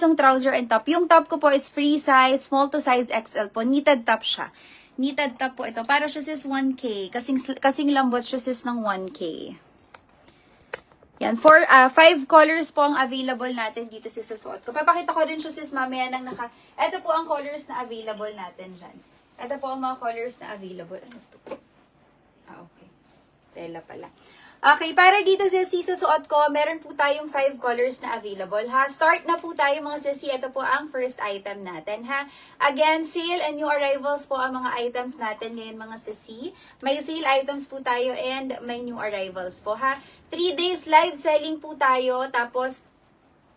isang trouser and top. Yung top ko po is free size, small to size XL po. Knitted top siya. Knitted top po ito. Para siya sis 1K. Kasing lambot siya sis ng 1K. Yan. 5 colors po ang available natin dito sis sa suot ko. Papakita ko rin siya sis mamaya nang Ito po ang colors na available natin dyan. Ito po ang mga colors na available. Ano to? Okay. Tela pala. Okay, para dito sisi sa suot ko, meron po tayong 5 colors na available, ha? Start na po tayo mga sisi. Ito po ang first item natin, ha? Again, sale and new arrivals po ang mga items natin ngayon mga sisi. May sale items po tayo and may new arrivals po, ha? 3 days live selling po tayo, tapos,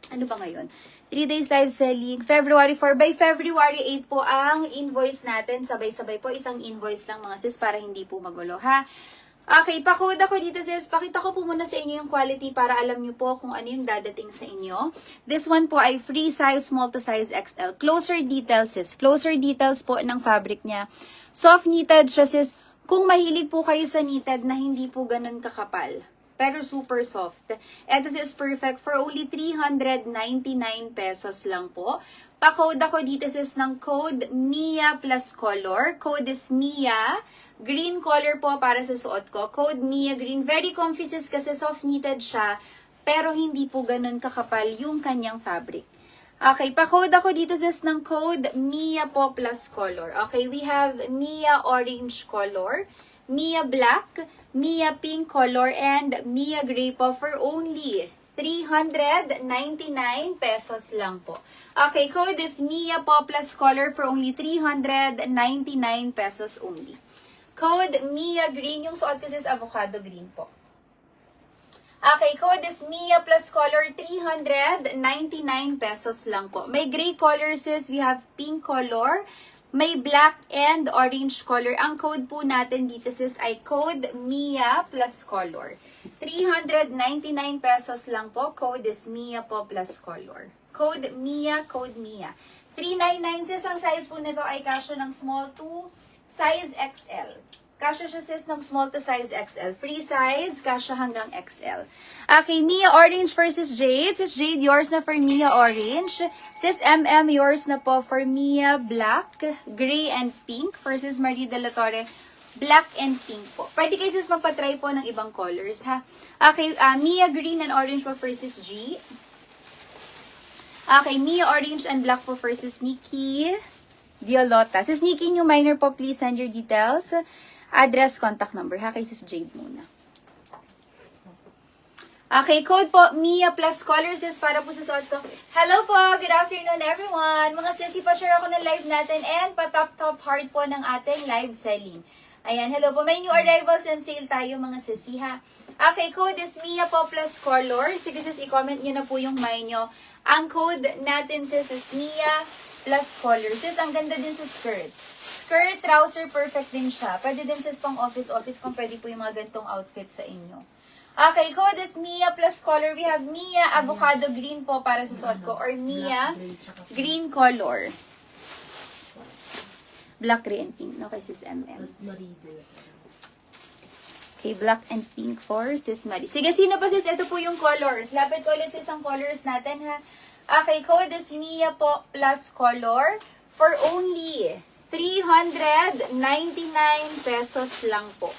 ano ba ngayon? 3 days live selling, February 4. By February 8 po ang invoice natin. Sabay-sabay po, isang invoice lang mga sis para hindi po magulo, ha? Okay, pa-code ako dito sis. Pakita ko po muna sa inyo yung quality para alam nyo po kung ano yung dadating sa inyo. This one po ay free size, small to size XL. Closer details sis. Closer details po ng fabric niya. Soft knitted siya sis. Kung mahilig po kayo sa knitted na hindi po ganun kakapal, pero super soft. Ito is perfect for only 399 pesos lang po. Pa-code ako dito sis ng code MIA plus color. Code is MIA. Green color po para sa suot ko. Code MIA Green. Very comfy sis kasi soft knitted siya. Pero hindi po ganun kakapal yung kanyang fabric. Okay, pa-code ako dito sis ng code MIA po plus color. Okay, we have MIA orange color, MIA black, MIA pink color, and MIA gray po for only 399 pesos lang po. Okay, code is MIA po plus color for only 399 pesos only. Code MIA green, yung suot ko is avocado green po. Okay, code is MIA plus color, 399 pesos lang po. May gray color sis, we have pink color, may black and orange color. Ang code po natin dito sis ay code MIA plus color. 399 pesos lang po. Code is MIA po plus color. Code MIA, code MIA. 399 sis, ang size po nito ay kasya ng small to size XL. Kasya siya sis ng small to size XL. Free size, kasya hanggang XL. Okay, Mia Orange versus Jade. Sis Jade, yours na for Mia Orange. Sis MM, yours na po for Mia Black, Gray, and Pink. Versus Marie de la Torre, Black and Pink po. Pwede kayo sis magpa-try po ng ibang colors, ha? Okay, Mia Green and Orange po versus G. Okay, Mia Orange and Black po versus Nikki Diolota. Sis Nikki, new minor po, please send your details. Address, contact number, ha? Kay sis Jade muna. Okay, code po, MIA plus color sis para po sa suot ko. Hello po, good afternoon everyone. Mga sis, ipa-share ako ng live natin and pa-top heart po ng ating live selling. Ayan, hello po. May new arrivals and sale tayo mga sisi, ha? Okay, code is MIA po plus color. Sige sis, i-comment nyo na po yung my nyo. Ang code natin sis is MIA plus color. Sis, ang ganda din sa skirt. Skirt, trouser, perfect din siya. Pwede din sis pang office kung pwede po yung mga gantong outfit sa inyo. Okay, code is MIA plus color. We have MIA avocado green po para sa suot ko or MIA green color. Black, gray, and pink. No, kay sis MM. Okay, black and pink for sis Marie. Sige, sino pa sis? Ito po yung colors. Lapit ko ulit sis ang colors natin, ha? Okay, code is MIA po plus color for only 399 pesos lang po.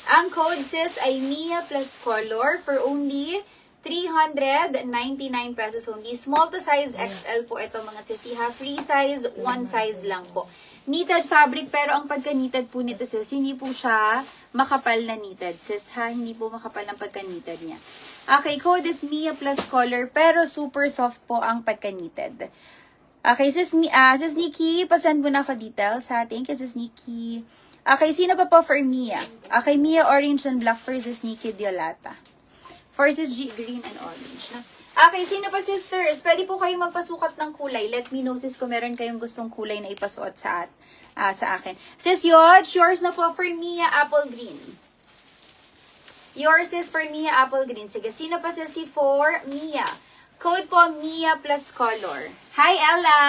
Ang code sis ay MIA plus color for only 399 pesos only. Small to size XL po ito mga sis. Free size, one size lang po. Knitted fabric, pero ang pagka-knitted po nito sis, hindi po siya makapal na knitted sis, ha? Hindi po makapal ang pagka-knitted niya. Okay, code is MIA plus color, pero super soft po ang pagka-knitted. Okay, sis Nikki, pasend mo na ako details, ha? Thank you, sis Nikki. Okay, sino pa po for Mia? Okay, Mia orange and black for sis Nikki Diolata. For sis G, green and orange, ha? Okay, sino pa sisters? Pwede po kayong magpasukat ng kulay. Let me know sis kung meron kayong gustong kulay na ipasuot sa akin. Sis Yodge, yours na po for Mia apple green. Yours is for Mia apple green. Sige, sino pa sis for Mia? Code po MIA plus color. Hi Ella!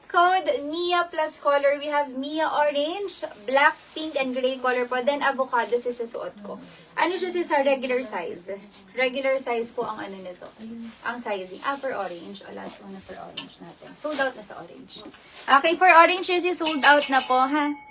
Code Mia plus color. We have Mia orange, black, pink, and gray color po. Then avocado sis susuot ko. Ano siya sis sa regular size? Regular size po ang ano nito. Ang sizing. For orange. Last one na for orange natin. Sold out na sa orange. Okay, for orange sis sold out na po ha.